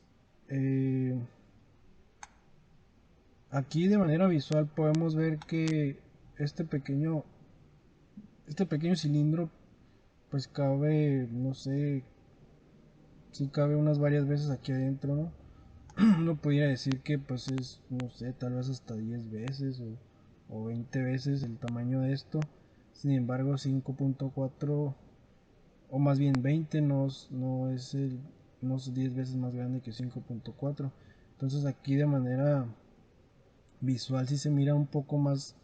S1: aquí de manera visual podemos ver que este pequeño cilindro pues cabe, no sé, si cabe unas varias veces aquí adentro, ¿no? Uno podría decir que pues es, no sé, tal vez hasta 10 veces o 20 veces el tamaño de esto. Sin embargo, 5.4 o más bien 20 no es 10 veces más grande que 5.4. Entonces aquí de manera visual sí se mira un poco más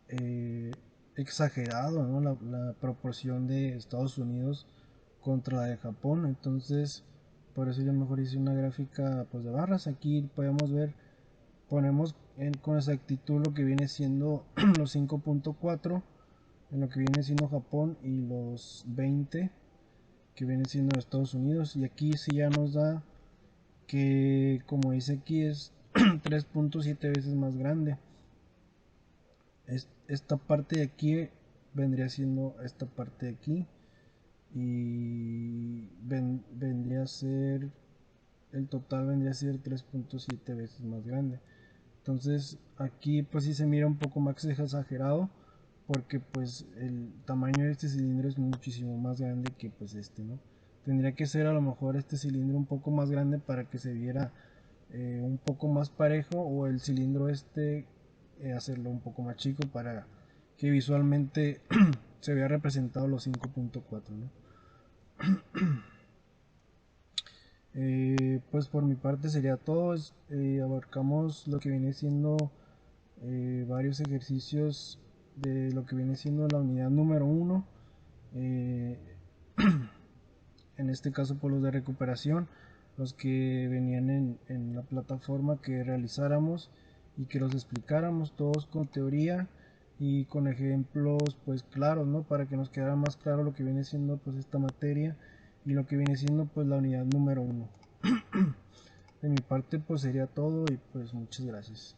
S1: eh, exagerado, ¿no? La proporción de Estados Unidos contra la de Japón. Entonces por eso yo mejor hice una gráfica pues de barras. Aquí podemos ver, ponemos con exactitud lo que viene siendo los 5.4 en lo que viene siendo Japón y los 20 que viene siendo Estados Unidos, y aquí sí ya nos da que, como dice aquí, es 3.7 veces más grande. Esta parte de aquí vendría siendo esta parte de aquí, y vendría a ser, el total vendría a ser 3.7 veces más grande. Entonces aquí pues sí se mira un poco más exagerado, porque pues el tamaño de este cilindro es muchísimo más grande que pues este, ¿no? Tendría que ser a lo mejor este cilindro un poco más grande para que se viera un poco más parejo, o el cilindro este hacerlo un poco más chico para que visualmente se vea representado los 5.4, ¿no? Pues por mi parte sería todo. Abarcamos lo que viene siendo varios ejercicios de lo que viene siendo la unidad número 1, en este caso por los de recuperación, los que venían en la plataforma que realizáramos y que los explicáramos todos con teoría y con ejemplos pues claros, ¿no? Para que nos quedara más claro lo que viene siendo pues esta materia y lo que viene siendo pues la unidad número 1. De mi parte pues sería todo, y pues muchas gracias.